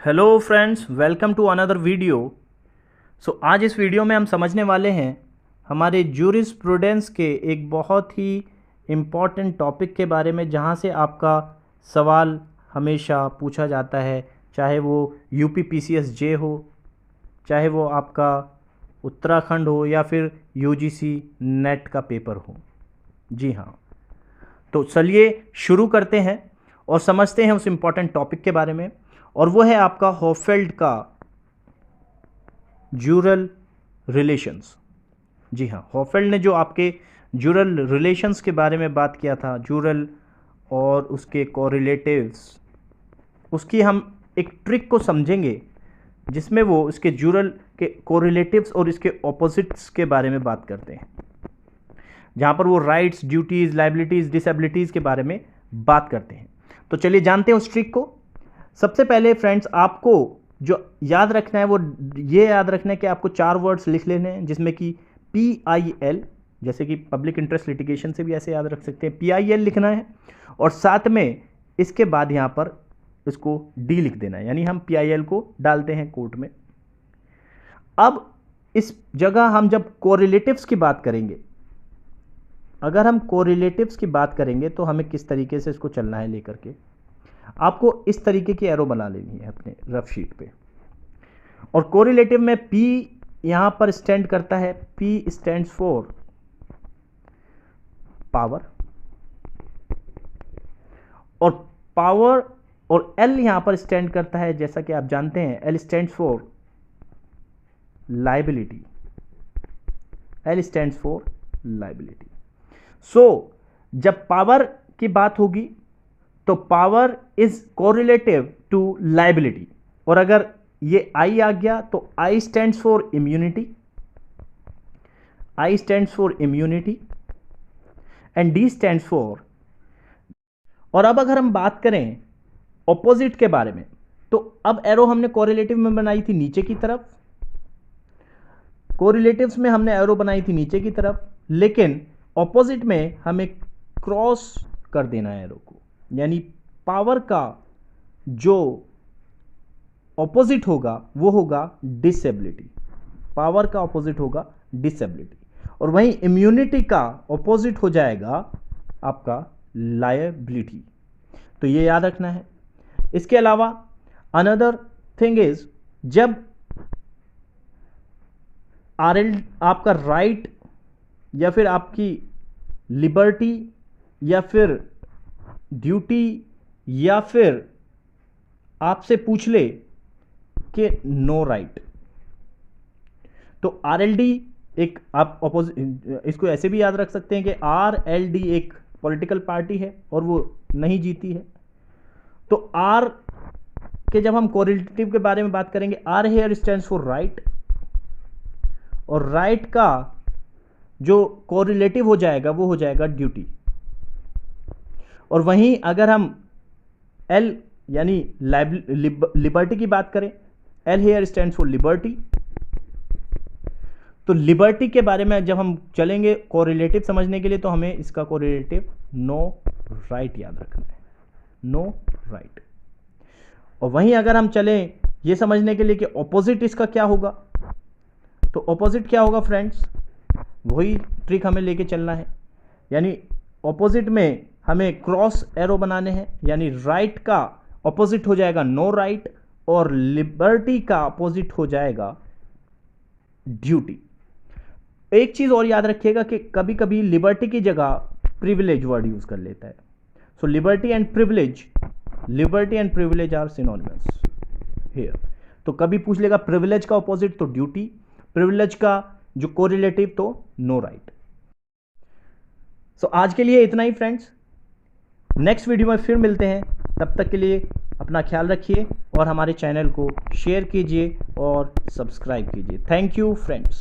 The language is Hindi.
Hello friends, welcome to another video. आज इस वीडियो में हम समझने वाले हैं हमारे ज्यूरिस्प्रूडेंस के एक बहुत ही इम्पॉर्टेंट टॉपिक के बारे में, जहां से आपका सवाल हमेशा पूछा जाता है, चाहे वो यूपी पीसीएस जे हो, चाहे वो आपका उत्तराखंड हो या फिर यूजीसी नेट का पेपर हो। जी हाँ, तो चलिए शुरू करते हैं और समझते हैं उस इम्पॉर्टेंट टॉपिक के बारे में, और वो है आपका हॉफेल्ड का ज्यूरल रिलेशंस। जी हाँ, हॉफेल्ड ने जो आपके ज्यूरल रिलेशंस के बारे में बात किया था, ज्यूरल और उसके कोरिलेटिव्स, उसकी हम एक ट्रिक को समझेंगे जिसमें वो इसके ज्यूरल के कोरिलेटिव्स और इसके ऑपोजिट्स के बारे में बात करते हैं, जहाँ पर वो राइट्स, ड्यूटीज़, लाइबिलिटीज़, डिसेबिलिटीज़ के बारे में बात करते हैं। तो चलिए जानते हैं उस ट्रिक को। सबसे पहले फ्रेंड्स, आपको जो याद रखना है वो ये याद रखना है कि आपको 4 वर्ड्स लिख लेने हैं, जिसमें कि PIL, जैसे कि पब्लिक इंटरेस्ट लिटिगेशन से भी ऐसे याद रख सकते हैं, PIL लिखना है, और साथ में इसके बाद यहाँ पर इसको D लिख देना है, यानी हम PIL को डालते हैं कोर्ट में। अब इस जगह हम जब कोरिलेटिव्स की बात करेंगे, अगर हम कोरिलेटिव्स की बात करेंगे तो हमें किस तरीके से इसको चलना है लेकर के, आपको इस तरीके की एरो बना लेनी है अपने रफ शीट पे। और कोरिलेटिव में P यहां पर स्टैंड करता है, P स्टैंड्स फॉर पावर, और पावर, और L यहां पर स्टैंड करता है, जैसा कि आप जानते हैं L stands for liability, L stands for liability. जब पावर की बात होगी तो power is correlative to liability, और अगर ये I आ गया तो I stands for immunity, I stands for immunity, and D stands for. और अब अगर हम बात करें ऑपोजिट के बारे में, तो अब एरो हमने कोरिलेटिव में बनाई थी नीचे की तरफ, कोरिलेटिव्स में हमने एरो बनाई थी नीचे की तरफ, लेकिन ऑपोजिट में हमें क्रॉस कर देना है एरो को, यानी पावर का जो ऑपोजिट होगा वो होगा डिसेबिलिटी, पावर का ऑपोजिट होगा डिसेबिलिटी, और वहीं इम्यूनिटी का ऑपोजिट हो जाएगा आपका लायबिलिटी। तो ये याद रखना है। इसके अलावा अनदर थिंग इज, जब RL आपका राइट या फिर आपकी लिबर्टी या फिर ड्यूटी या फिर आपसे पूछ ले कि नो राइट, तो RLD एक, आप अपोजिट इसको ऐसे भी याद रख सकते हैं कि RLD एक पॉलिटिकल पार्टी है और वो नहीं जीती है। तो R के जब हम कोरिलेटिव के बारे में बात करेंगे, R here stands for right, और राइट का जो कोरिलेटिव हो जाएगा वो हो जाएगा ड्यूटी। और वहीं अगर हम L यानी लिबर्टी की बात करें, L here stands for liberty, तो लिबर्टी के बारे में जब हम चलेंगे कोरिलेटिव समझने के लिए, तो हमें इसका कोरिलेटिव नो राइट याद रखना है, नो राइट। और वहीं अगर हम चलें ये समझने के लिए कि ऑपोजिट इसका क्या होगा, तो ऑपोजिट क्या होगा फ्रेंड्स, वही ट्रिक हमें लेके चलना है, यानी ऑपोजिट में हमें क्रॉस एरो बनाने हैं, यानी राइट का ऑपोजिट हो जाएगा नो राइट, और लिबर्टी का ऑपोजिट हो जाएगा ड्यूटी। एक चीज और याद रखिएगा कि कभी कभी लिबर्टी की जगह प्रिविलेज वर्ड यूज कर लेता है। So liberty and privilege are synonymous here. तो कभी पूछ लेगा प्रिविलेज का ऑपोजिट तो ड्यूटी, प्रिविलेज का जो कोरिलेटिव तो नो राइट। आज के लिए इतना ही फ्रेंड्स, नेक्स्ट वीडियो में फिर मिलते हैं। तब तक के लिए अपना ख्याल रखिए और हमारे चैनल को शेयर कीजिए और सब्सक्राइब कीजिए। Thank you friends.